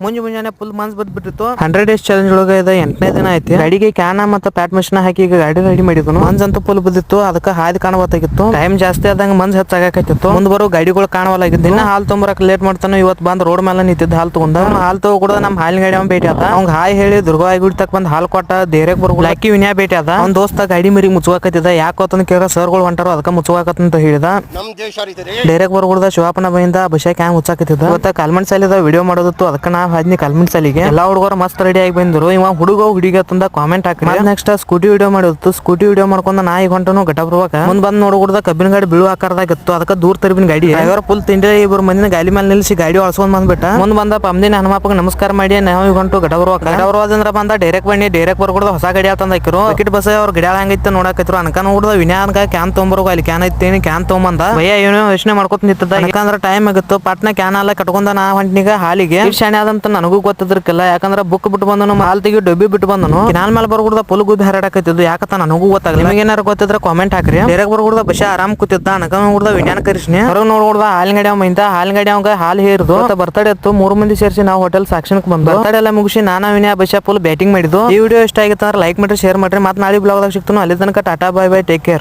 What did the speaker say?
ಮುಂಜಾನೆ ಫುಲ್ ಮನ್ಸ್ ಬಿಟ್ಟಿತ್ತು 100 ಡೇಸ್ ಚಾಲೆಂಜ್ ಒಳಗೆ ಇದೆ 8ನೇ ದಿನ ಐತಿ. ಗಾಡಿಗೆ ಕ್ಯಾನ ಮತ್ತೆ ಪ್ಯಾಟ್ ಮಿಷನ್ ಹಾಕಿ ಈಗ ಗಾಡಿ ರೆಡಿ ಮಾಡಿದ್ನು. ಮಂಜ್ ಅಂತೂ ಫುಲ್ ಬಿದ್ದಿತ್ತು, ಅದಕ್ಕೆ ಹಾದಿ ಕಾಣಬತ್ತಾಗಿತ್ತು. ಟೈಮ್ ಜಾಸ್ತಿ ಆದಂಗ ಮಂಜ್ ಹೆಚ್ಚಾಗತ್ತಿತ್ತು. ಮುಂದ್ ಬರೋ ಗಾಡಿಗಳು ಕಾಣವಲ್ಲಾಗಿದ್ದು. ದಿನ ಹಾಲ್ ತೊಂಬರಕ್ ಲೇಟ್ ಮಾಡ್ತಾನೆ. ಇವತ್ತು ಬಂದ್ ರೋಡ್ ಮೇಲೆ ನಿಂತಿದ್ದ ಹಾಲ್ ತಗೊಂಡ. ಹಾಲ್ ತಗೋ ಕೂಡ ನಮ್ ಹಾಲಿನ ಗಾಡಿ ಅವ್ನು ಭೇಟಿ ಆದ. ಅವ್ನ್ ಹಾಯ್ ಹೇಳಿ ದುರ್ಗವಾಗಿ ಗುಡಿ ತಕ್ ಬಂದ್ ಹಾಲ್ ಕೊಟ್ಟ. ಡೈರೆಕ್ಟ್ ಬರ್ಬೋದು ಲಕ್ಕಿ ವಿನ್ಯಾ ಭೇಟಿ ಆದ. ಅವ್ನ ದೋಸ್ತ ಗಾಡಿ ಮರಿ ಮುಚ್ಚುವಾಕತ್ತಿದ್ದ. ಯಾಕೋತಂದ್ ಕೇಳ ಸರ್ಗಳು ಹೊಂಟಾರು, ಅದಕ್ಕೆ ಮುಚ್ಚುವಾಕತ್ತಂತ ಹೇಳಿದ. ಡೈರೆಕ್ಟ್ ಬರ್ಬಿಡ್ದ ಶಿವಾಪನ ಬೈಂದ ಅಭಿಷೇಕ್ ಹ್ಯಾಂಗ್ ಮುಚ್ಚಾಕತ್ತಿದ್ದ. ಇವತ್ತ ಕಾಲ್ಮೆಂಟ್ ಸಾಲಿದ ವಿಡಿಯೋ ಮಾಡೋದಿತ್ತು, ಅದಕ್ಕೆ ನಾ ಹಾದ್ನಿ ಕಾಲ್ಮೆಂಟ್ ಸಾಲಿಗೆ. ಎಲ್ಲಾ ಹುಡುಗರು ಮಸ್ತ್ ರೆಡಿ ಆಗಿ ಬಂದ್ರು. ಇವ ಹುಡುಗ ಹುಡುಗಿ ತಂದ ಕಾಮೆಂಟ್ ಹಾಕಿ ನೆಕ್ಸ್ಟ್ ಸ್ಕೂಟಿ ವಿಡಿಯೋ ಮಾಡಿತ್ತು. ಸ್ಕೂಟಿ ವಿಡಿಯೋ ಮಾಡ್ಕೊಂಡ ನಾ ಈಗ ಹೊಂಟನು ಘಟಪ್ರವಾಕ. ಮುಂದ್ ಬಂದ್ ನೋಡ್ಬಿಡ್ದ ಕಬ್ಬಿನ ಗಾಡಿ ಬೀಳು ಆಕಾರದಾಗಿತ್ತು. ಅದಕ್ಕೆ ದೂರ ತರಬಿನ ಗಾಡಿ ಡ್ರೈವರ್ ಫುಲ್ ತಿಂಡಿ ಇಬ್ಬರು ಮಂದಿನ ಗಾಲಿ ಮೇಲೆ ನಿಲ್ಸಿ ಗಾಡಿ ಒಳಸ್ಕೊಂಡ್ ಬಂದ್ಬಿಟ್ಟ. ಮುಂದ್ ಬಂದ ಪಮ್ದಿನ ಹನುಮಪ್ಪಗೆ ನಮಸ್ಕಾರ ಮಾಡಿ ನಾವು ಈಗ ಹೊಂಟು ಘಟಪ್ರವಾಕ. ಘಟಪ್ರವಾದ ಬಂದ ಡೈರೆಕ್ಟ್ ಬನ್ನಿ ಡೈರೆಕ್ಟ್ ಬರ್ಕೊಡ್ದ ಹೊಸ ಗಾಡಿ ತಂದ ಹಾಕಿರು. ಟಿಕೆಟ್ ಬಸ್ ಅವ್ರ ಗಿಡ ಹಂಗಿತ್ತು ನೋಡಾಕತ್ರು. ಅನ್ಕ ನೋಡ್ದ ವಿನ್ಯಾನ್ಕ ಕ್ಯಾನ್ ತೊಗೊಂಬರು. ಅಲ್ಲಿ ಕ್ಯಾನ್ ಐತಿ ಕ್ಯಾನ್ ತೊಗೊಂಬಂದ. ಭಯ ಏನೋ ಯೋಚನೆ ಮಾಡ್ಕೊತ ನಿಂತದ. ಯಾಕಂದ್ರೆ ಟೈಮ್ ಆಗಿತ್ತು. ಪಟ್ನ ಕ್ಯಾನ್ ಎಲ್ಲ ಕಟ್ಕೊಂಡ ನಾ ಹೊಂಟಿಗ ಹಾಲಿಗೆ. ಶಾಣೆ ಆದಂತ ನನಗೂ ಗೊತ್ತಿದ್ರಕ್ಕಿಲ್ಲ. ಯಾಕಂದ್ರೆ ಬುಕ್ ಬಿಟ್ಟು ಬಂದನು, ಹಾಲ್ ತೆಗಿ ಡಬ್ಬಿ ಬಿಟ್ಟು ಬಂದನು. ಕಿನಾಲ್ ಮೇಲೆ ಬರ್ಗುಡ್ದ ಪುಲ್ ಗುಬ್ಬಿ ಹರಡಾಕತ್ತಿದ್ದು. ಯಾಕತ್ತ ನನಗೂ ಗೊತ್ತಾಗಲ್ಲ. ನಿಮಗೆ ಏನಾರು ಗೊತ್ತಿದ್ರೆ ಕಾಮೆಂಟ್ ಹಾಕ್ರಿ. ಡೈರೆಕ್ಟ್ ಬರ್ಗುಡ್ದ ಬಸ್ ಆರಾಮ್ ಕೂತಿದ್ದ. ಅನ್ಕ ನೋಡ್ದ ವಿನ್ಯಾನ್ ಕರಿಸ್ನಿ. ಹೊರಗೆ ನೋಡ್ದ ಹಾಲಿನ ಗಾಡಿ ಅವ ಇಂತ ಹಾಲಿನ ಗಾಡಿ ಅವಂಗ ಹಾಲು ಹೇರ್ದು. ಬರ್ತಡೇ ಇತ್ತು. 3 ಮಂದಿ ಸೇರಿಸಿ ನಾವು ಹೋಟೆಲ್ ಸಾಕ್ಷಣಕ್ಕೆ ಬಂದು ಬರ್ತಡೇ ಎಲ್ಲ ಮುಗಿಸಿ ನಾನಾ ವಿನ್ಯಾ ಬಸ್ ಫುಲ್ ಬ್ಯಾಟಿಂಗ್ ಮಾಡಿದ್ದು. ಈ ವಿಡಿಯೋ ಇಷ್ಟ ಆಗಿತ್ತು ಅಂದ್ರೆ ಲೈಕ್ ಮಾಡ್ರಿ, ಶೇರ್ ಮಾಡ್ರಿ. ಮತ್ತೆ ನಾಳೆ ಬ್ಲಾಗ್ ದಾಗ ಸಿಗ್ತಾನು. ಅಲ್ಲಿ ತನಕ tata bye bye, take care.